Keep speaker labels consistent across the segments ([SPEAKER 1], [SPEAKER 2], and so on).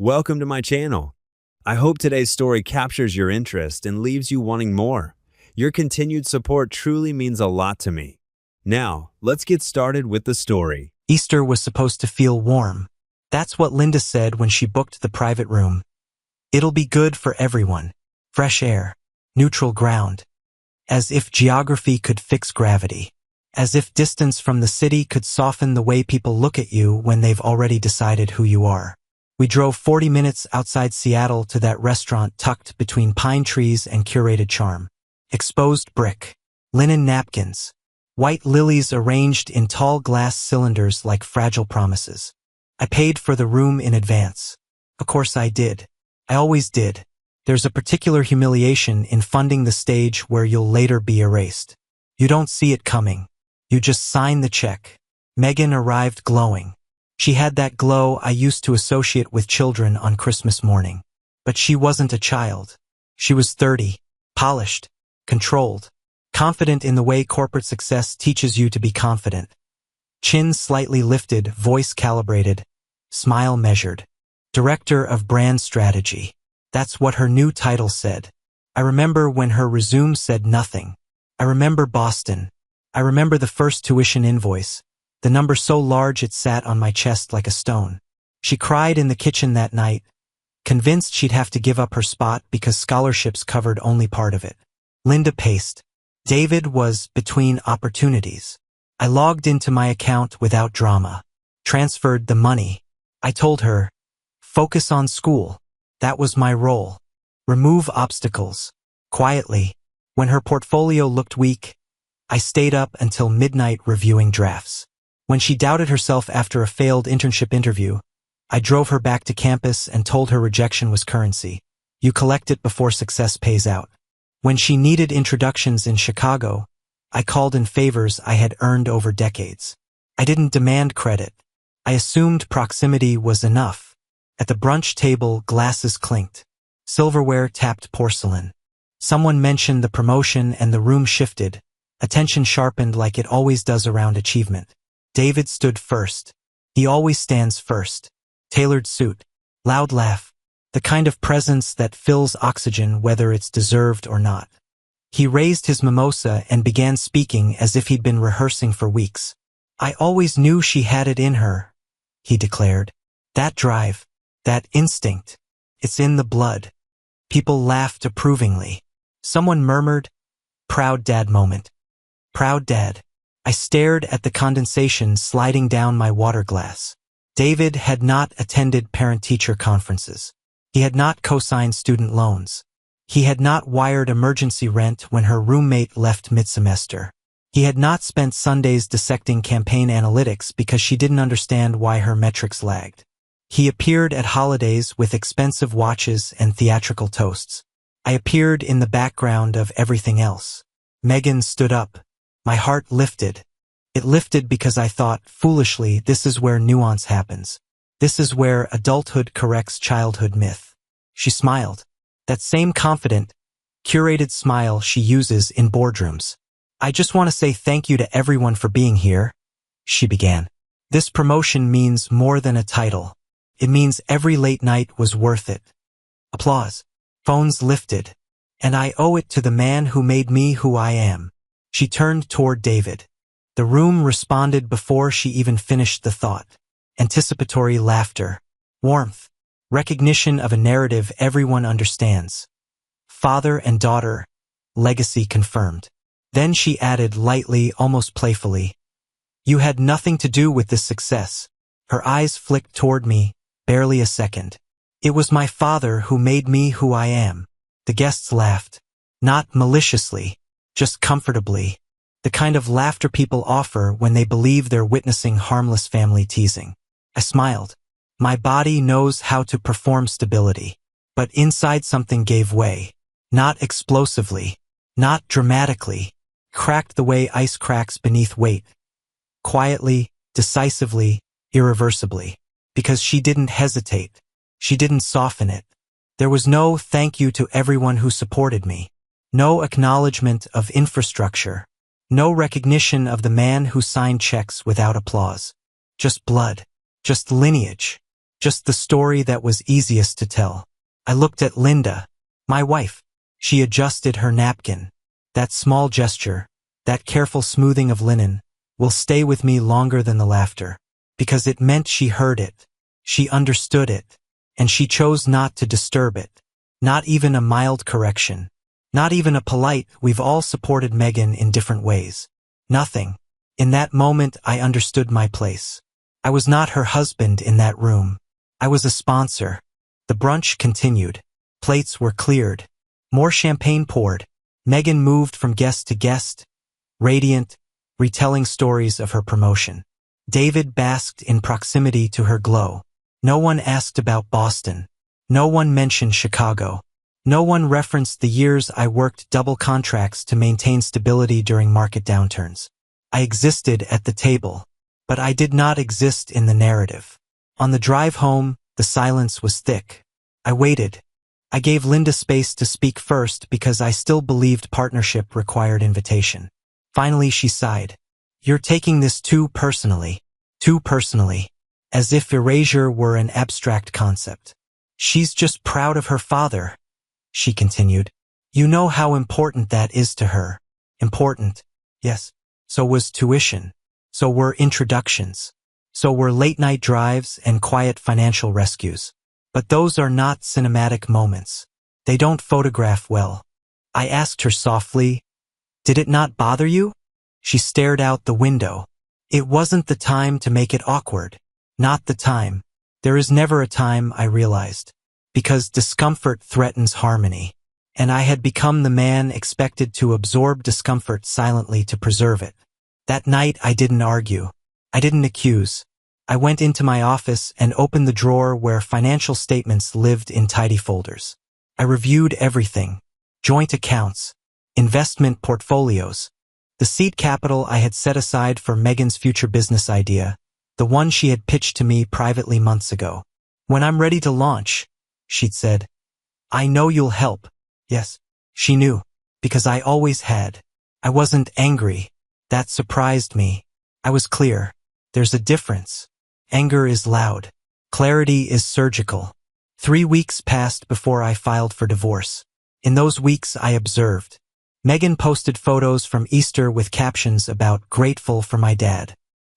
[SPEAKER 1] Welcome to my channel. I hope today's story captures your interest and leaves you wanting more. Your continued support truly means a lot to me. Now, let's get started with the story.
[SPEAKER 2] Easter was supposed to feel warm. That's what Linda said when she booked the private room. It'll be good for everyone. Fresh air, neutral ground. As if geography could fix gravity. As if distance from the city could soften the way people look at you when they've already decided who you are. We drove 40 minutes outside Seattle to that restaurant tucked between pine trees and curated charm. Exposed brick, linen napkins, white lilies arranged in tall glass cylinders like fragile promises. I paid for the room in advance. Of course I did. I always did. There's a particular humiliation in funding the stage where you'll later be erased. You don't see it coming. You just sign the check. Megan arrived glowing. She had that glow I used to associate with children on Christmas morning. But she wasn't a child. She was 30, polished, controlled, confident in the way corporate success teaches you to be confident. Chin slightly lifted, voice calibrated, smile measured. Director of Brand Strategy. That's what her new title said. I remember when her resume said nothing. I remember Boston. I remember the first tuition invoice. The number so large it sat on my chest like a stone. She cried in the kitchen that night, convinced she'd have to give up her spot because scholarships covered only part of it. Linda paced. David was between opportunities. I logged into my account without drama. Transferred the money. I told her, focus on school. That was my role. Remove obstacles. Quietly. When her portfolio looked weak, I stayed up until midnight reviewing drafts. When she doubted herself after a failed internship interview, I drove her back to campus and told her rejection was currency. You collect it before success pays out. When she needed introductions in Chicago, I called in favors I had earned over decades. I didn't demand credit. I assumed proximity was enough. At the brunch table, glasses clinked. Silverware tapped porcelain. Someone mentioned the promotion and the room shifted. Attention sharpened like it always does around achievement. David stood first. He always stands first. Tailored suit. Loud laugh. The kind of presence that fills oxygen whether it's deserved or not. He raised his mimosa and began speaking as if he'd been rehearsing for weeks. I always knew she had it in her, he declared. That drive, that instinct, it's in the blood. People laughed approvingly. Someone murmured, proud dad moment. Proud dad. I stared at the condensation sliding down my water glass. David had not attended parent-teacher conferences. He had not co-signed student loans. He had not wired emergency rent when her roommate left mid-semester. He had not spent Sundays dissecting campaign analytics because she didn't understand why her metrics lagged. He appeared at holidays with expensive watches and theatrical toasts. I appeared in the background of everything else. Megan stood up. My heart lifted. It lifted because I thought, foolishly, this is where nuance happens. This is where adulthood corrects childhood myth. She smiled. That same confident, curated smile she uses in boardrooms. I just want to say thank you to everyone for being here, she began. This promotion means more than a title. It means every late night was worth it. Applause. Phones lifted. And I owe it to the man who made me who I am. She turned toward David. The room responded before she even finished the thought. Anticipatory laughter. Warmth. Recognition of a narrative everyone understands. Father and daughter. Legacy confirmed. Then she added lightly, almost playfully, you had nothing to do with this success. Her eyes flicked toward me, barely a second. It was my father who made me who I am. The guests laughed. Not maliciously. Just comfortably. The kind of laughter people offer when they believe they're witnessing harmless family teasing. I smiled. My body knows how to perform stability. But inside something gave way. Not explosively. Not dramatically. Cracked the way ice cracks beneath weight. Quietly, decisively, irreversibly. Because she didn't hesitate. She didn't soften it. There was no thank you to everyone who supported me. No acknowledgement of infrastructure. No recognition of the man who signed checks without applause. Just blood. Just lineage. just the story that was easiest to tell. I looked at Linda, my wife. She adjusted her napkin. That small gesture, that careful smoothing of linen, will stay with me longer than the laughter, because it meant she heard it, she understood it, and she chose not to disturb it. Not even a mild correction. Not even a polite, "We've all supported Megan in different ways." Nothing. In that moment I understood my place. I was not her husband in that room. I was a sponsor. The brunch continued. Plates were cleared. More champagne poured. Megan moved from guest to guest, radiant, retelling stories of her promotion. David basked in proximity to her glow. No one asked about Boston. No one mentioned Chicago. No one referenced the years I worked double contracts to maintain stability during market downturns. I existed at the table, but I did not exist in the narrative. On the drive home, the silence was thick. I waited. I gave Linda space to speak first because I still believed partnership required invitation. Finally, she sighed. "You're taking this too personally. Too personally. As if erasure were an abstract concept." "She's just proud of her father," she continued. "You know how important that is to her." Important, yes. So was tuition. So were introductions. So were late-night drives and quiet financial rescues. But those are not cinematic moments. They don't photograph well. I asked her softly, "Did it not bother you?" She stared out the window. "It wasn't the time to make it awkward. Not the time. There is never a time," I realized. Because discomfort threatens harmony. And I had become the man expected to absorb discomfort silently to preserve it. That night I didn't argue. I didn't accuse. I went into my office and opened the drawer where financial statements lived in tidy folders. I reviewed everything. Joint accounts. Investment portfolios. The seed capital I had set aside for Megan's future business idea. The one she had pitched to me privately months ago. "When I'm ready to launch," she'd said, "I know you'll help." Yes, she knew, because I always had. I wasn't angry. That surprised me. I was clear. There's a difference. Anger is loud. Clarity is surgical. 3 weeks passed before I filed for divorce. In those weeks I observed. Megan posted photos from Easter with captions about "grateful for my dad."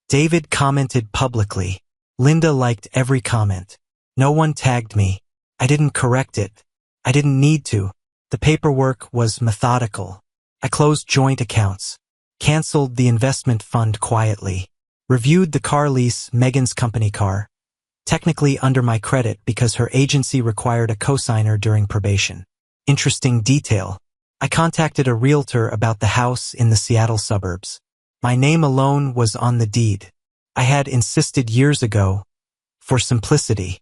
[SPEAKER 2] David commented publicly. Linda liked every comment. No one tagged me. I didn't correct it. I didn't need to. The paperwork was methodical. I closed joint accounts. Canceled the investment fund quietly. Reviewed the car lease, Megan's company car. Technically under my credit because her agency required a cosigner during probation. Interesting detail. I contacted a realtor about the house in the Seattle suburbs. My name alone was on the deed. I had insisted years ago, for simplicity.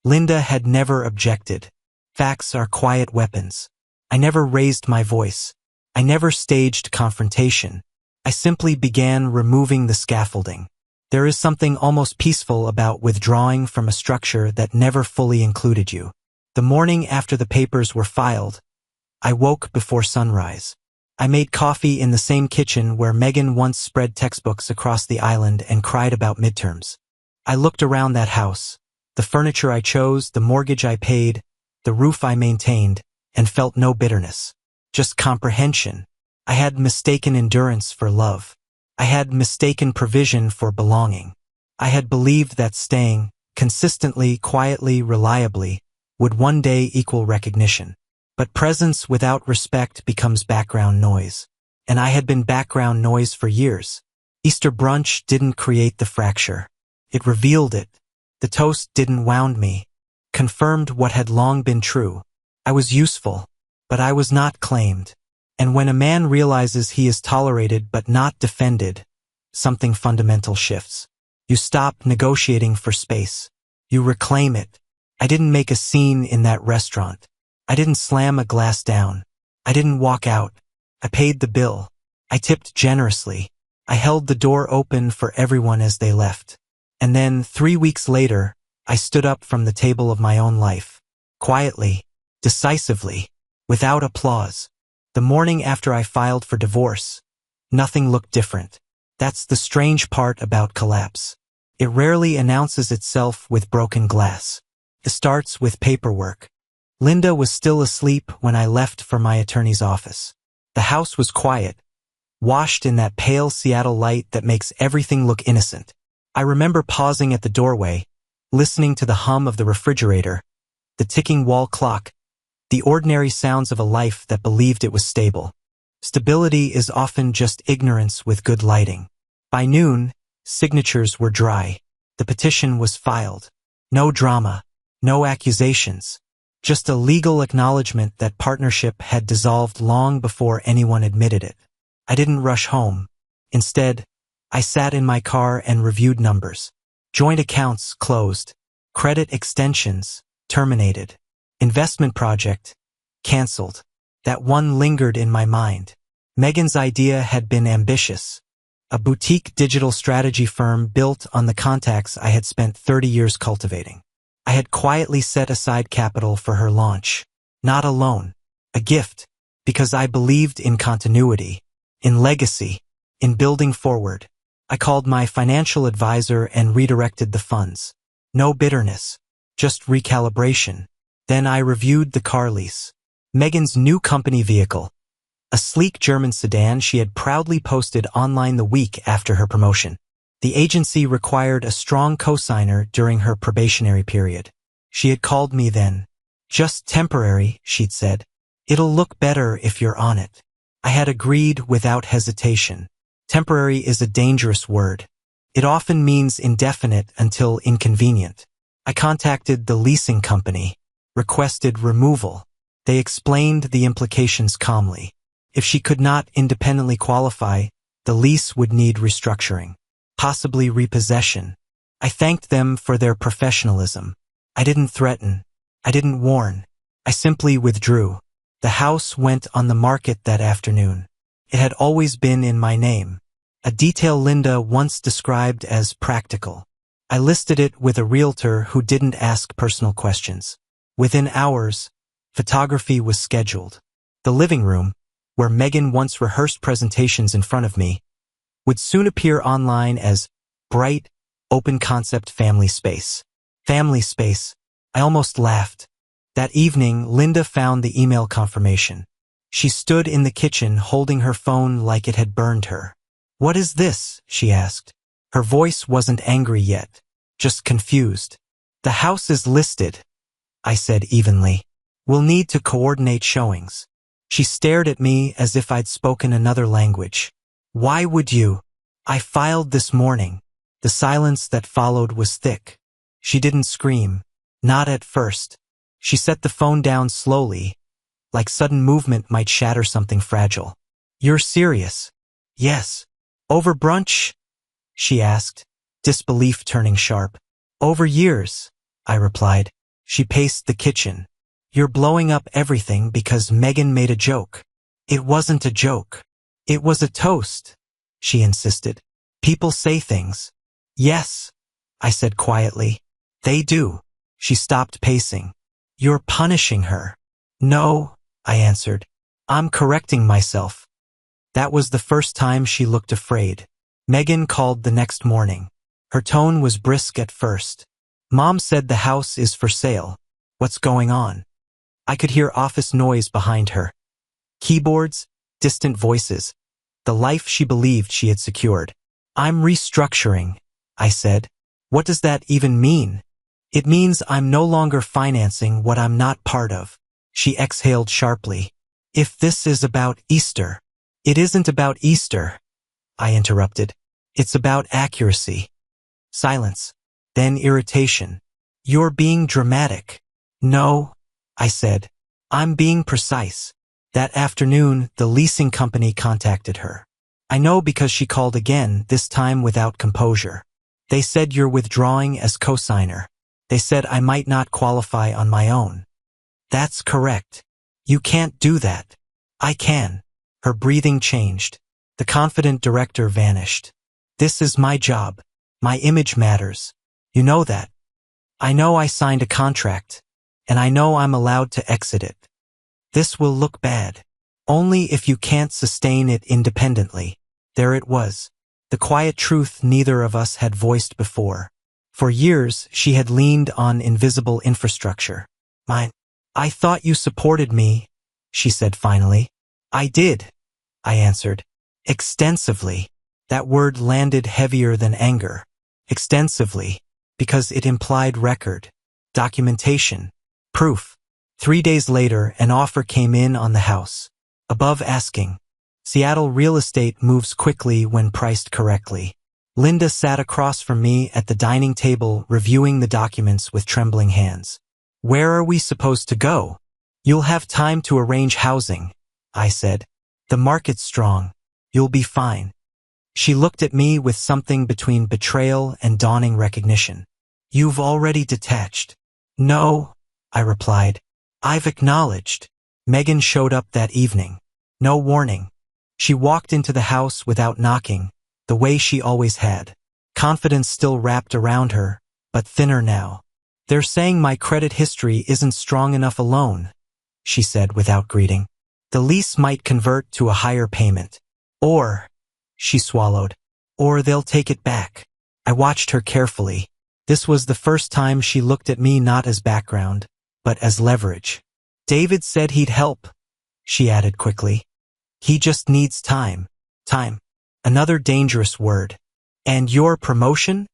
[SPEAKER 2] Linda had never objected. Facts are quiet weapons. I never raised my voice. I never staged confrontation. I simply began removing the scaffolding. There is something almost peaceful about withdrawing from a structure that never fully included you. The morning after the papers were filed, I woke before sunrise. I made coffee in the same kitchen where Megan once spread textbooks across the island and cried about midterms. I looked around that house, the furniture I chose, the mortgage I paid, the roof I maintained, and felt no bitterness. Just comprehension. I had mistaken endurance for love. I had mistaken provision for belonging. I had believed that staying, consistently, quietly, reliably, would one day equal recognition. But presence without respect becomes background noise. And I had been background noise for years. Easter brunch didn't create the fracture. It revealed it. The toast didn't wound me. Confirmed what had long been true. I was useful, but I was not claimed. And when a man realizes he is tolerated but not defended, something fundamental shifts. You stop negotiating for space. You reclaim it. I didn't make a scene in that restaurant. I didn't slam a glass down. I didn't walk out. I paid the bill. I tipped generously. I held the door open for everyone as they left. And then, 3 weeks later, I stood up from the table of my own life. Quietly, decisively, without applause. The morning after I filed for divorce, nothing looked different. That's the strange part about collapse. It rarely announces itself with broken glass. It starts with paperwork. Linda was still asleep when I left for my attorney's office. The house was quiet, washed in that pale Seattle light that makes everything look innocent. I remember pausing at the doorway, listening to the hum of the refrigerator, the ticking wall clock, the ordinary sounds of a life that believed it was stable. Stability is often just ignorance with good lighting. By noon, signatures were dry. The petition was filed. No drama, no accusations. Just a legal acknowledgement that partnership had dissolved long before anyone admitted it. I didn't rush home. Instead, I sat in my car and reviewed numbers. Joint accounts closed. Credit extensions terminated. Investment project canceled. That one lingered in my mind. Megan's idea had been ambitious. A boutique digital strategy firm built on the contacts I had spent 30 years cultivating. I had quietly set aside capital for her launch. Not a loan, a gift, because I believed in continuity, in legacy, in building forward. I called my financial advisor and redirected the funds. No bitterness, just recalibration. Then I reviewed the car lease. Megan's new company vehicle, a sleek German sedan she had proudly posted online the week after her promotion. The agency required a strong cosigner during her probationary period. She had called me then. Just temporary, she'd said. It'll look better if you're on it. I had agreed without hesitation. Temporary is a dangerous word. It often means indefinite until inconvenient. I contacted the leasing company, requested removal. They explained the implications calmly. If she could not independently qualify, the lease would need restructuring. Possibly repossession. I thanked them for their professionalism. I didn't threaten. I didn't warn. I simply withdrew. The house went on the market that afternoon. It had always been in my name. A detail Linda once described as practical. I listed it with a realtor who didn't ask personal questions. Within hours, photography was scheduled. The living room, where Megan once rehearsed presentations in front of me, would soon appear online as bright, open-concept family space. Family space. I almost laughed. That evening, Linda found the email confirmation. She stood in the kitchen holding her phone like it had burned her. "What is this?" she asked. Her voice wasn't angry yet, just confused. "The house is listed," I said evenly. "We'll need to coordinate showings." She stared at me as if I'd spoken another language. "Why would you?" "I filed this morning." The silence that followed was thick. She didn't scream. Not at first. She set the phone down slowly, like sudden movement might shatter something fragile. "You're serious?" "Yes." "Over brunch?" she asked, disbelief turning sharp. "Over years," I replied. She paced the kitchen. "You're blowing up everything because Megan made a joke." "It wasn't a joke. It was a toast," she insisted. "People say things." "Yes," I said quietly. "They do." She stopped pacing. "You're punishing her." "No," I answered. "I'm correcting myself." That was the first time she looked afraid. Megan called the next morning. Her tone was brisk at first. "Mom said the house is for sale. What's going on?" I could hear office noise behind her. Keyboards, distant voices. The life she believed she had secured. "I'm restructuring," I said. "What does that even mean?" "It means I'm no longer financing what I'm not part of." She exhaled sharply. "If this is about Easter." "It isn't about Easter," I interrupted. "It's about accuracy." Silence. Then irritation. "You're being dramatic." "No," I said. "I'm being precise." That afternoon, the leasing company contacted her. I know because she called again, this time without composure. "They said you're withdrawing as cosigner. They said I might not qualify on my own." "That's correct. You can't do that." "I can." Her breathing changed. The confident director vanished. "This is my job. My image matters. You know that." "I know I signed a contract. And I know I'm allowed to exit it." "This will look bad. Only if you can't sustain it independently." There it was. the quiet truth neither of us had voiced before. For years, she had leaned on invisible infrastructure. I thought you supported me, she said finally. I did, I answered. Extensively. That word landed heavier than anger. Extensively, because it implied record, documentation, proof. 3 days later, an offer came in on the house. Above asking. Seattle real estate moves quickly when priced correctly. Linda sat across from me at the dining table reviewing the documents with trembling hands. Where are we supposed to go? You'll have time to arrange housing, I said. The market's strong. You'll be fine. She looked at me with something between betrayal and dawning recognition. You've already detached. No, I replied. I've acknowledged. Megan showed up that evening. No warning. She walked into the house without knocking, the way she always had. Confidence still wrapped around her, but thinner now. They're saying my credit history isn't strong enough alone, she said without greeting. The lease might convert to a higher payment. Or, she swallowed, or they'll take it back. I watched her carefully. This was the first time she looked at me not as background, but as leverage. David said he'd help, she added quickly. He just needs time. Time. Another dangerous word. And your promotion?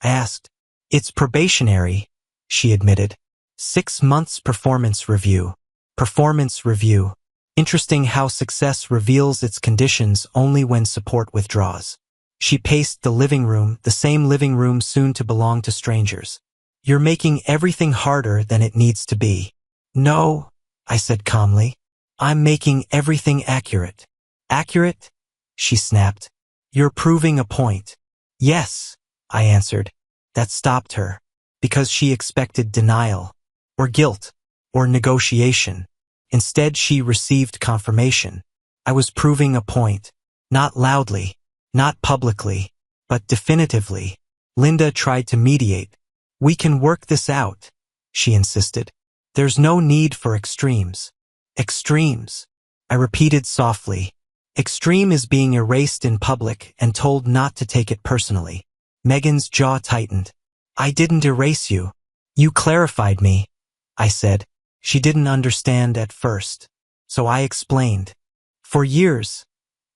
[SPEAKER 2] I asked. It's probationary, she admitted. 6 months performance review. Performance review. Interesting how success reveals its conditions only when support withdraws. She paced the living room, the same living room soon to belong to strangers. You're making everything harder than it needs to be. No, I said calmly. I'm making everything accurate. Accurate? She snapped. You're proving a point. Yes, I answered. That stopped her, because she expected denial, or guilt, or negotiation. Instead, she received confirmation. I was proving a point. Not loudly, not publicly, but definitively. Linda tried to mediate. We can work this out, she insisted. There's no need for extremes. Extremes, I repeated softly. Extreme is being erased in public and told not to take it personally. Megan's jaw tightened. I didn't erase you. You clarified me, I said. She didn't understand at first, so I explained. For years,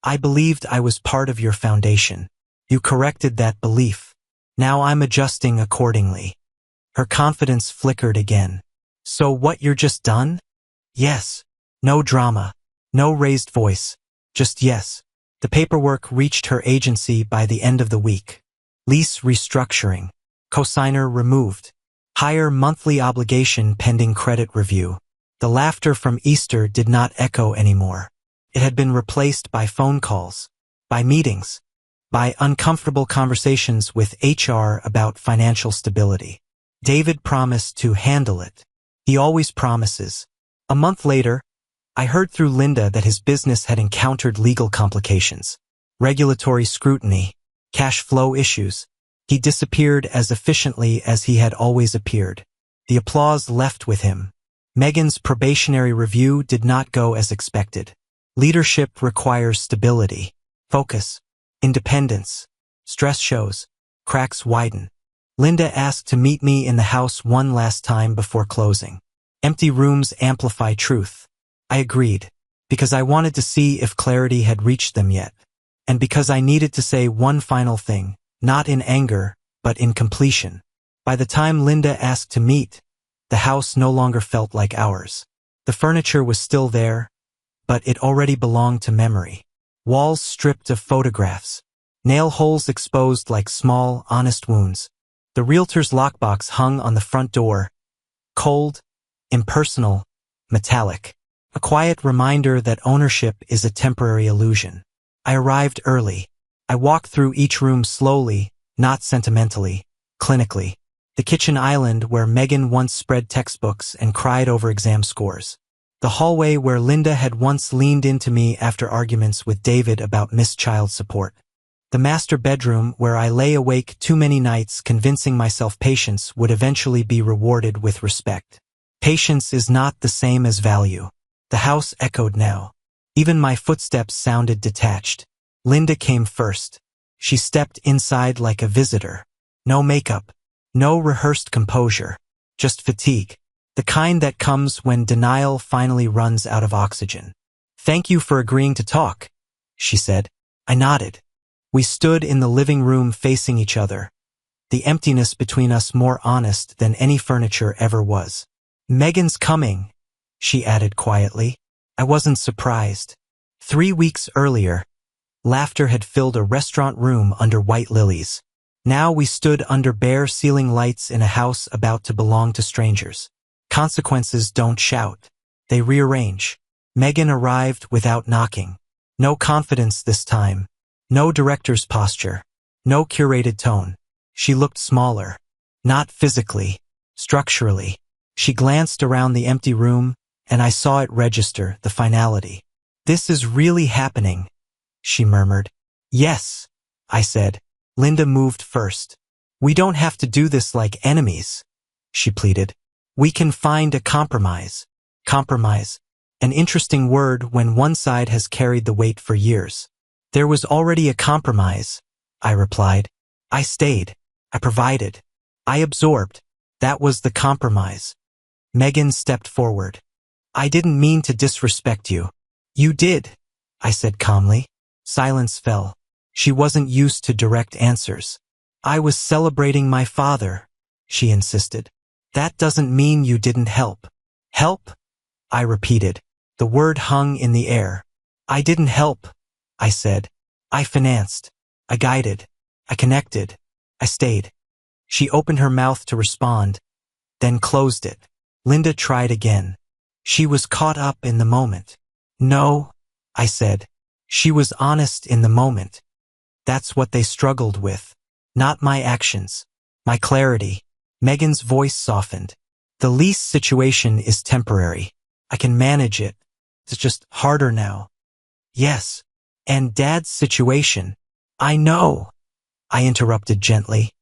[SPEAKER 2] I believed I was part of your foundation. You corrected that belief. Now I'm adjusting accordingly. Her confidence flickered again. So what, you're just done? Yes. No drama. No raised voice. Just yes. The paperwork reached her agency by the end of the week. Lease restructuring. Cosigner removed. Higher monthly obligation pending credit review. The laughter from Easter did not echo anymore. It had been replaced by phone calls, by meetings, by uncomfortable conversations with HR about financial stability. David promised to handle it. He always promises. A month later, I heard through Linda that his business had encountered legal complications, regulatory scrutiny, cash flow issues. He disappeared as efficiently as he had always appeared. The applause left with him. Megan's probationary review did not go as expected. Leadership requires stability, focus, independence. Stress shows, cracks widen. Linda asked to meet me in the house one last time before closing. Empty rooms amplify truth. I agreed, because I wanted to see if clarity had reached them yet, and because I needed to say one final thing. Not in anger, but in completion. By the time Linda asked to meet, the house no longer felt like ours. The furniture was still there, but it already belonged to memory. Walls stripped of photographs. Nail holes exposed like small, honest wounds. The realtor's lockbox hung on the front door. Cold, impersonal, metallic. A quiet reminder that ownership is a temporary illusion. I arrived early. I walked through each room slowly, not sentimentally, clinically. The kitchen island where Megan once spread textbooks and cried over exam scores. The hallway where Linda had once leaned into me after arguments with David about missed child support. The master bedroom where I lay awake too many nights convincing myself patience would eventually be rewarded with respect. Patience is not the same as value. The house echoed now. Even my footsteps sounded detached. Linda came first. She stepped inside like a visitor. No makeup, no rehearsed composure, just fatigue. The kind that comes when denial finally runs out of oxygen. "Thank you for agreeing to talk," she said. I nodded. We stood in the living room facing each other, the emptiness between us more honest than any furniture ever was. "Megan's coming," she added quietly. I wasn't surprised. 3 weeks earlier, laughter had filled a restaurant room under white lilies. Now we stood under bare ceiling lights in a house about to belong to strangers. Consequences don't shout. They rearrange. Megan arrived without knocking. No confidence this time. No director's posture. No curated tone. She looked smaller. Not physically. Structurally. She glanced around the empty room, and I saw it register, the finality. "This is really happening," she murmured. "Yes," I said. Linda moved first. "We don't have to do this like enemies," she pleaded. "We can find a compromise." Compromise. An interesting word when one side has carried the weight for years. "There was already a compromise," I replied. "I stayed. I provided. I absorbed. That was the compromise." Megan stepped forward. "I didn't mean to disrespect you." "You did," I said calmly. Silence fell. She wasn't used to direct answers. "I was celebrating my father," she insisted. "That doesn't mean you didn't help." "Help?" I repeated. The word hung in the air. "I didn't help," I said. "I financed. I guided. I connected. I stayed." She opened her mouth to respond, then closed it. Linda tried again. She was caught up in the moment. "No," I said. She was honest in the moment. That's what they struggled with. Not my actions. My clarity. Megan's voice softened. "The lease situation is temporary. I can manage it. It's just harder now." "Yes. And Dad's situation." "I know," I interrupted gently.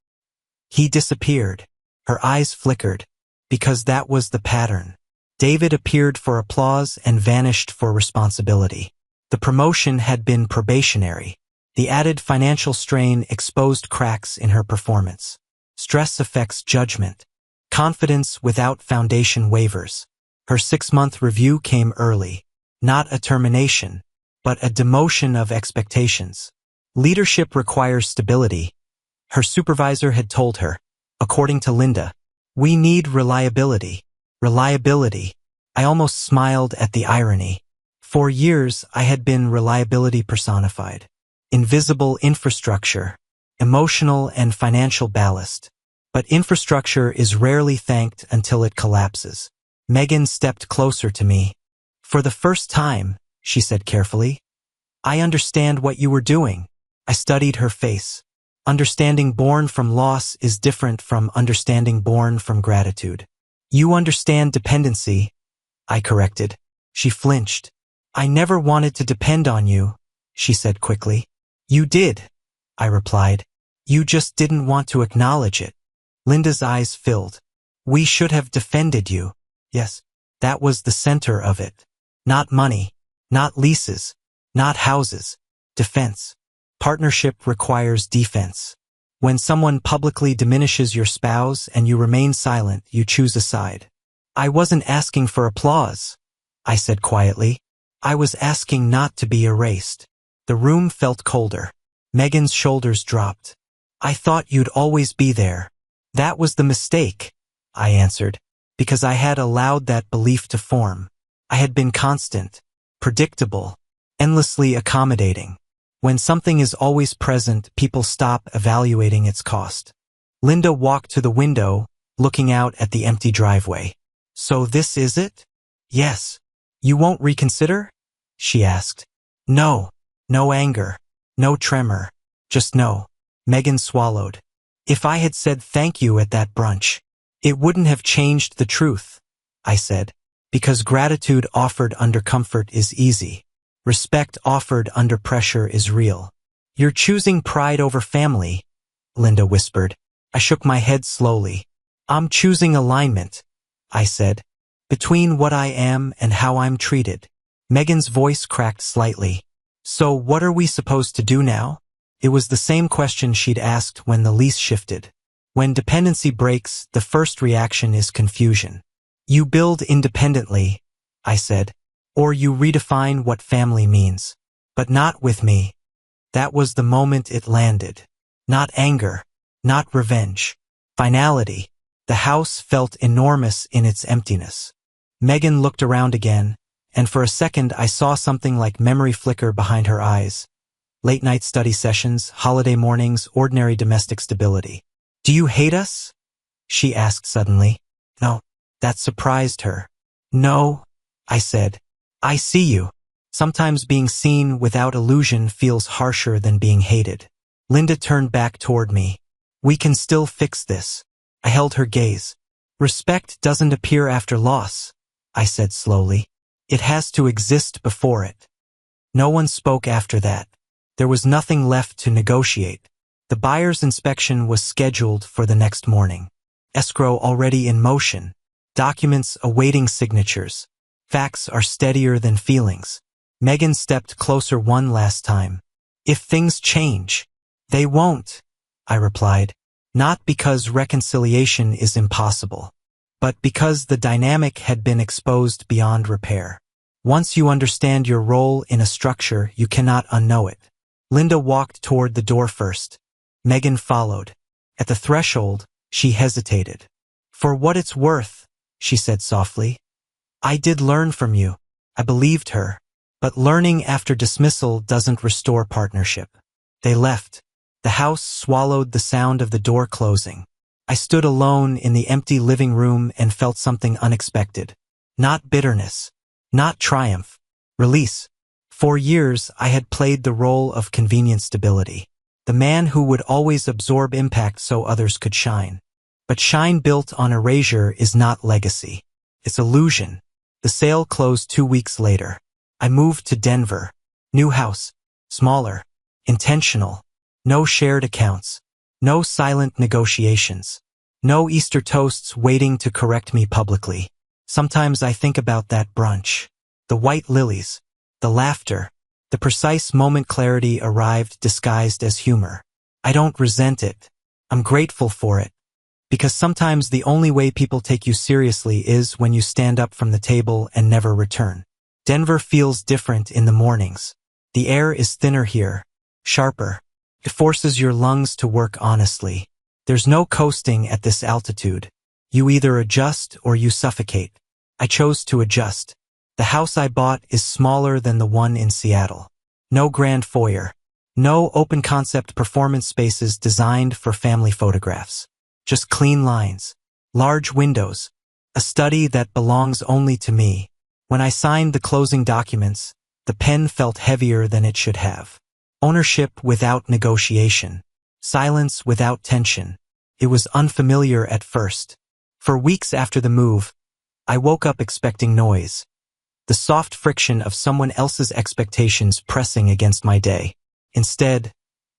[SPEAKER 2] "He disappeared." Her eyes flickered. "Because that was the pattern." David appeared for applause and vanished for responsibility. The promotion had been probationary. The added financial strain exposed cracks in her performance. Stress affects judgment. Confidence without foundation wavers. Her 6-month review came early. Not a termination, but a demotion of expectations. Leadership requires stability. Her supervisor had told her, according to Linda, "We need reliability." Reliability. I almost smiled at the irony. For years, I had been reliability personified. Invisible infrastructure, emotional and financial ballast. But infrastructure is rarely thanked until it collapses. Megan stepped closer to me. "For the first time," she said carefully, "I understand what you were doing." I studied her face. Understanding born from loss is different from understanding born from gratitude. "You understand dependency," I corrected. She flinched. "I never wanted to depend on you," she said quickly. "You did," I replied. "You just didn't want to acknowledge it." Linda's eyes filled. "We should have defended you." Yes, that was the center of it. Not money, not leases, not houses. Defense. Partnership requires defense. When someone publicly diminishes your spouse and you remain silent, you choose a side. "I wasn't asking for applause," I said quietly. "I was asking not to be erased." The room felt colder. Megan's shoulders dropped. "I thought you'd always be there." "That was the mistake," I answered, because I had allowed that belief to form. I had been constant, predictable, endlessly accommodating. When something is always present, people stop evaluating its cost. Linda walked to the window, looking out at the empty driveway. "So this is it?" "Yes." "You won't reconsider?" she asked. "No." No anger. No tremor. Just no. Megan swallowed. "If I had said thank you at that brunch, it wouldn't have changed the truth," I said. "Because gratitude offered under comfort is easy. Respect offered under pressure is real." "You're choosing pride over family," Linda whispered. I shook my head slowly. "I'm choosing alignment," I said, "between what I am and how I'm treated." Megan's voice cracked slightly. "So what are we supposed to do now?" It was the same question she'd asked when the lease shifted. When dependency breaks, the first reaction is confusion. You build independently, I said, or you redefine what family means. But not with me. That was the moment it landed. Not anger, not revenge. Finality. The house felt enormous in its emptiness. Megan looked around again, and for a second I saw something like memory flicker behind her eyes. Late-night study sessions, holiday mornings, ordinary domestic stability. "Do you hate us?" she asked suddenly. No, that surprised her. "No," I said. "I see you." Sometimes being seen without illusion feels harsher than being hated. Linda turned back toward me. "We can still fix this." I held her gaze. "Respect doesn't appear after loss," I said slowly. "It has to exist before it." No one spoke after that. There was nothing left to negotiate. The buyer's inspection was scheduled for the next morning. Escrow already in motion. Documents awaiting signatures. Facts are steadier than feelings. Megan stepped closer one last time. "If things change." "They won't," I replied. Not because reconciliation is impossible, but because the dynamic had been exposed beyond repair. Once you understand your role in a structure, you cannot unknow it. Linda walked toward the door first. Megan followed. At the threshold, she hesitated. "For what it's worth," she said softly. "I did learn from you." I believed her. But learning after dismissal doesn't restore partnership. They left. The house swallowed the sound of the door closing. I stood alone in the empty living room and felt something unexpected. Not bitterness. Not triumph. Release. For years, I had played the role of convenient stability. The man who would always absorb impact so others could shine. But shine built on erasure is not legacy. It's illusion. The sale closed 2 weeks later. I moved to Denver. New house. Smaller. Intentional. No shared accounts. No silent negotiations. No Easter toasts waiting to correct me publicly. Sometimes I think about that brunch. The white lilies. The laughter. The precise moment clarity arrived disguised as humor. I don't resent it. I'm grateful for it. Because sometimes the only way people take you seriously is when you stand up from the table and never return. Denver feels different in the mornings. The air is thinner here, sharper. It forces your lungs to work honestly. There's no coasting at this altitude. You either adjust or you suffocate. I chose to adjust. The house I bought is smaller than the one in Seattle. No grand foyer. No open-concept performance spaces designed for family photographs. Just clean lines. Large windows. A study that belongs only to me. When I signed the closing documents, the pen felt heavier than it should have. Ownership without negotiation. Silence without tension. It was unfamiliar at first. For weeks after the move, I woke up expecting noise. The soft friction of someone else's expectations pressing against my day. Instead,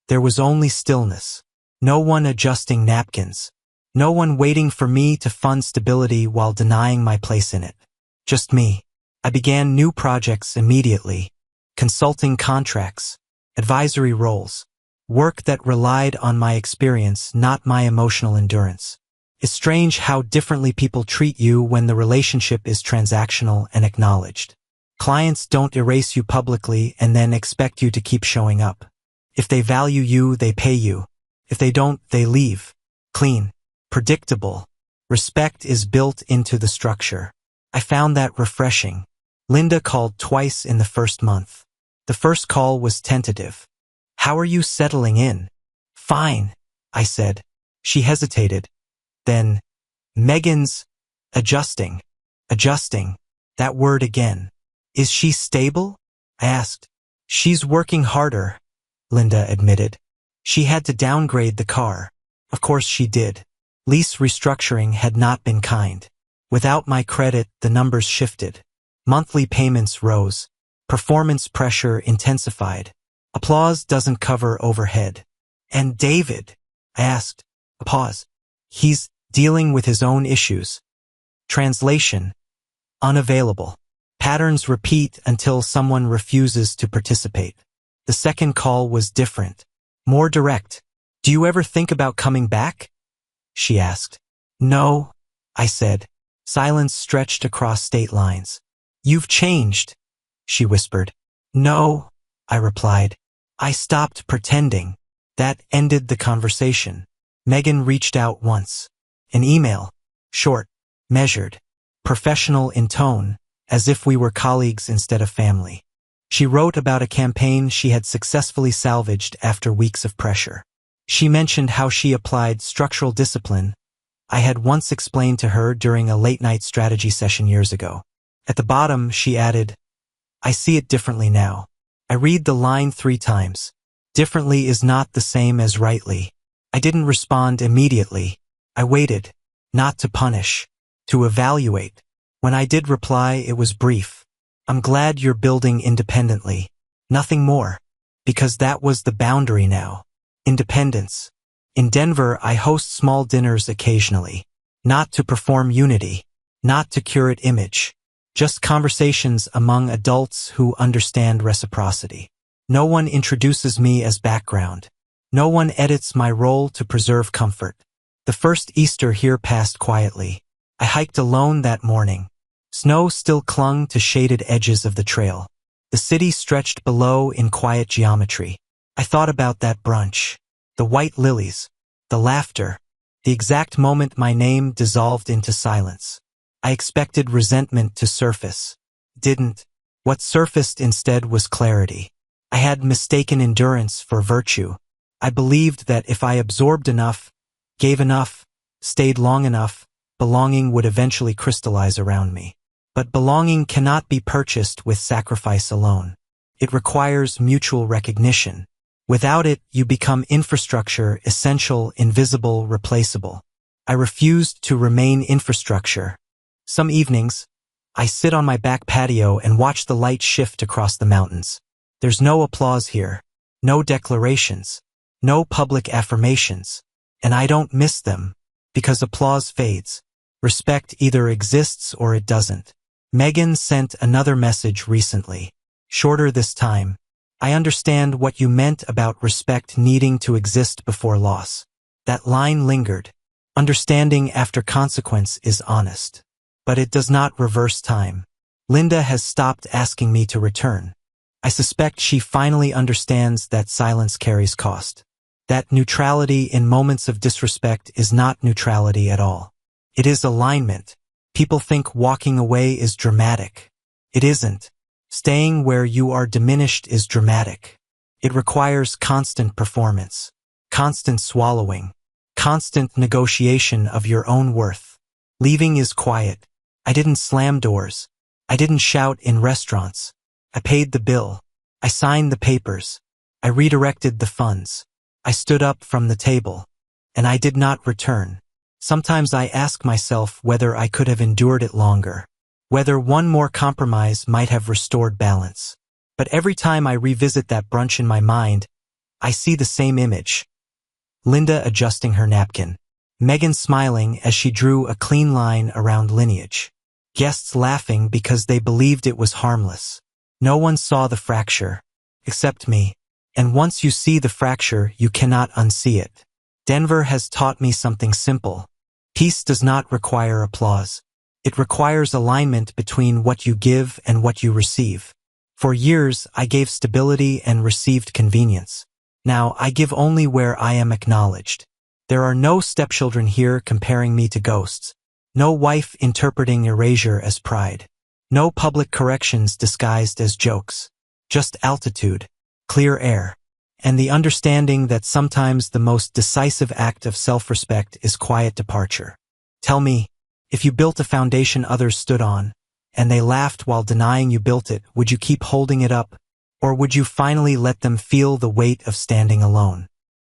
[SPEAKER 2] there was only stillness. No one adjusting napkins. No one waiting for me to fund stability while denying my place in it. Just me. I began new projects immediately. Consulting contracts. Advisory roles. Work that relied on my experience, not my emotional endurance. It's strange how differently people treat you when the relationship is transactional and acknowledged. Clients don't erase you publicly and then expect you to keep showing up. If they value you, they pay you. If they don't, they leave. Clean. Predictable. Respect is built into the structure. I found that refreshing. Linda called twice in the first month. The first call was tentative. "How are you settling in?" "Fine," I said. She hesitated. Then, "Megan's adjusting." Adjusting. That word again. "Is she stable?" I asked. "She's working harder," Linda admitted. She had to downgrade the car. Of course she did. Lease restructuring had not been kind. Without my credit, the numbers shifted. Monthly payments rose. Performance pressure intensified. Applause doesn't cover overhead. "And David?" I asked. A pause. "He's dealing with his own issues." Translation. Unavailable. Patterns repeat until someone refuses to participate. The second call was different. more direct. Do you ever think about coming back? She asked. No, I said. Silence stretched across state lines. You've changed, she whispered. No, I replied. I stopped pretending. That ended the conversation. Megan reached out once. An email. Short, measured, professional in tone, as if we were colleagues instead of family. She wrote about a campaign she had successfully salvaged after weeks of pressure. She mentioned how she applied structural discipline I had once explained to her during a late-night strategy session years ago. At the bottom, she added, I see it differently now. I read the line 3 times. Differently is not the same as rightly. I didn't respond immediately. I waited, not to punish, to evaluate. When I did reply, it was brief. I'm glad you're building independently. Nothing more. Because that was the boundary now. Independence. In Denver, I host small dinners occasionally. Not to perform unity. Not to curate image. Just conversations among adults who understand reciprocity. No one introduces me as background. No one edits my role to preserve comfort. The first Easter here passed quietly. I hiked alone that morning. Snow still clung to shaded edges of the trail. The city stretched below in quiet geometry. I thought about that brunch. The white lilies. The laughter. The exact moment my name dissolved into silence. I expected resentment to surface. Didn't. What surfaced instead was clarity. I had mistaken endurance for virtue. I believed that if I absorbed enough, gave enough, stayed long enough, belonging would eventually crystallize around me. But belonging cannot be purchased with sacrifice alone. It requires mutual recognition. Without it, you become infrastructure, essential, invisible, replaceable. I refused to remain infrastructure. Some evenings, I sit on my back patio and watch the light shift across the mountains. There's no applause here, no declarations, no public affirmations, and I don't miss them, because applause fades. Respect either exists or it doesn't. Megan sent another message recently, shorter this time. I understand what you meant about respect needing to exist before loss. That line lingered. Understanding after consequence is honest. But it does not reverse time. Linda has stopped asking me to return. I suspect she finally understands that silence carries cost. That neutrality in moments of disrespect is not neutrality at all. It is alignment. People think walking away is dramatic. It isn't. Staying where you are diminished is dramatic. It requires constant performance, constant swallowing, constant negotiation of your own worth. Leaving is quiet. I didn't slam doors. I didn't shout in restaurants. I paid the bill. I signed the papers. I redirected the funds. I stood up from the table. And I did not return. Sometimes I ask myself whether I could have endured it longer. Whether one more compromise might have restored balance. But every time I revisit that brunch in my mind, I see the same image. Linda adjusting her napkin. Megan smiling as she drew a clean line around lineage. Guests laughing because they believed it was harmless. No one saw the fracture, except me. And once you see the fracture, you cannot unsee it. Denver has taught me something simple. Peace does not require applause. It requires alignment between what you give and what you receive. For years, I gave stability and received convenience. Now, I give only where I am acknowledged. There are no stepchildren here comparing me to ghosts. No wife interpreting erasure as pride. No public corrections disguised as jokes. Just altitude, clear air, and the understanding that sometimes the most decisive act of self-respect is quiet departure. Tell me, if you built a foundation others stood on, and they laughed while denying you built it, would you keep holding it up, or would you finally let them feel the weight of standing alone?